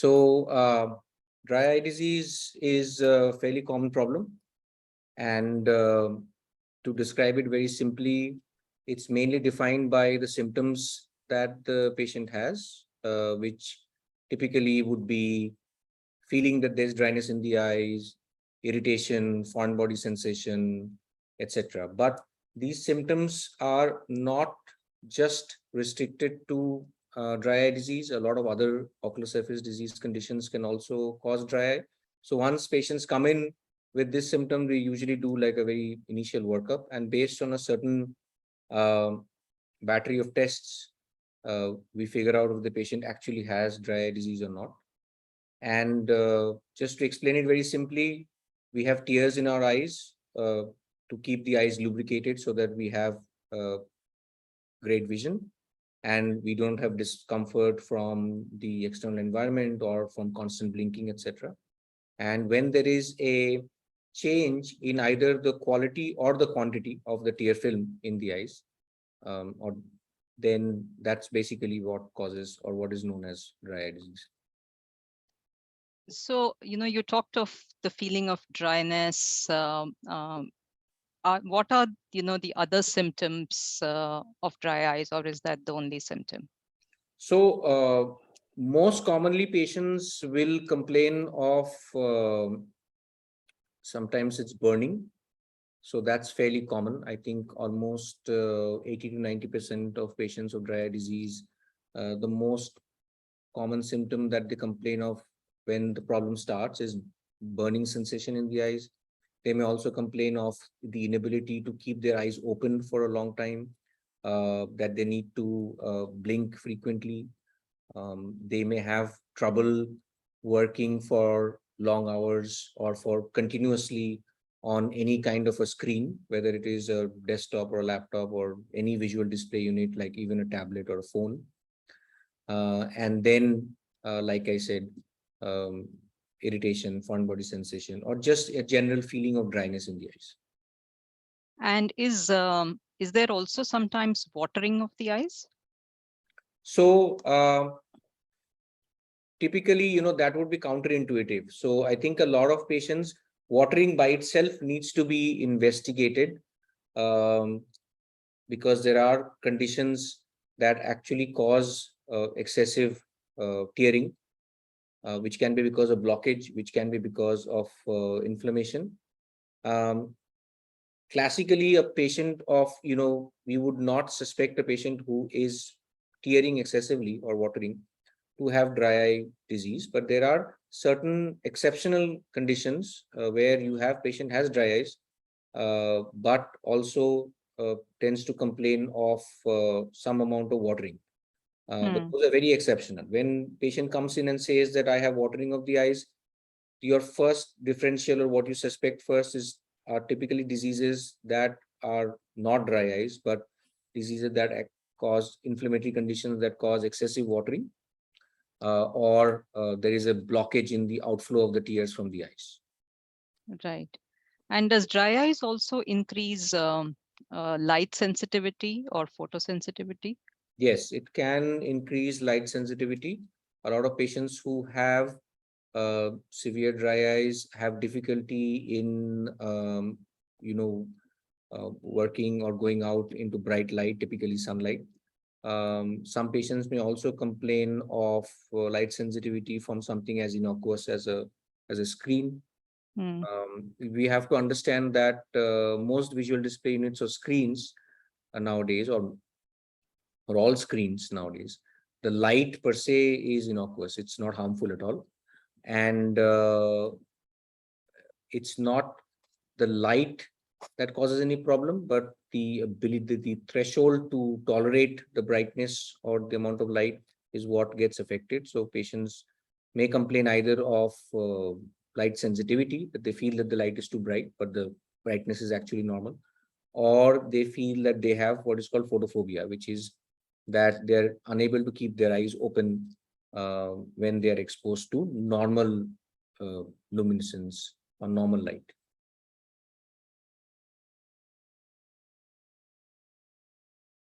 Dry eye disease is a fairly common problem, and to describe it very simply, it's mainly defined by the symptoms that the patient has, which typically would be feeling that there's dryness in the eyes, irritation, foreign body sensation, etc. But these symptoms are not just restricted to dry eye disease. A lot of other ocular surface disease conditions can also cause dry eye. So once patients come in with this symptom, we usually do like a very initial workup, and based on a certain battery of tests, we figure out if the patient actually has dry eye disease or not. And just to explain it very simply, we have tears in our eyes to keep the eyes lubricated so that we have great vision and we don't have discomfort from the external environment or from constant blinking, etc. And when there is a change in either the quality or the quantity of the tear film in the eyes, or then that's basically what causes or what is known as dry eye disease. So, you talked of the feeling of dryness. What are, the other symptoms of dry eyes, or is that the only symptom? So, most commonly patients will complain of sometimes it's burning. So that's fairly common. I think almost 80 to 90% of patients of dry eye disease, the most common symptom that they complain of when the problem starts is burning sensation in the eyes. They may also complain of the inability to keep their eyes open for a long time, that they need to blink frequently. They may have trouble working for long hours or for continuously on any kind of a screen, whether it is a desktop or a laptop or any visual display unit, like even a tablet or a phone. And then, like I said, irritation, foreign body sensation, or just a general feeling of dryness in the eyes. And is there also sometimes watering of the eyes? So typically, that would be counterintuitive. So I think a lot of patients, watering by itself needs to be investigated, because there are conditions that actually cause excessive tearing, which can be because of blockage, which can be because of inflammation. Classically, a patient of, we would not suspect a patient who is tearing excessively or watering to have dry eye disease, but there are certain exceptional conditions where you have patient has dry eyes, but also tends to complain of some amount of watering. But those are very exceptional. When patient comes in and says that I have watering of the eyes, your first differential or what you suspect first are typically diseases that are not dry eyes, but diseases that cause inflammatory conditions that cause excessive watering, or there is a blockage in the outflow of the tears from the eyes. Right. And does dry eyes also increase light sensitivity or photosensitivity? Yes, it can increase light sensitivity. A lot of patients who have severe dry eyes have difficulty in, working or going out into bright light, typically sunlight. Some patients may also complain of light sensitivity from something as innocuous as a screen. We have to understand that most visual display units or screens nowadays, or all screens nowadays, the light per se is innocuous. It's not harmful at all. And it's not the light that causes any problem, but the ability, the threshold to tolerate the brightness or the amount of light is what gets affected. So patients may complain either of light sensitivity, that they feel that the light is too bright, but the brightness is actually normal, or they feel that they have what is called photophobia, which is that they're unable to keep their eyes open when they are exposed to normal luminescence or normal light.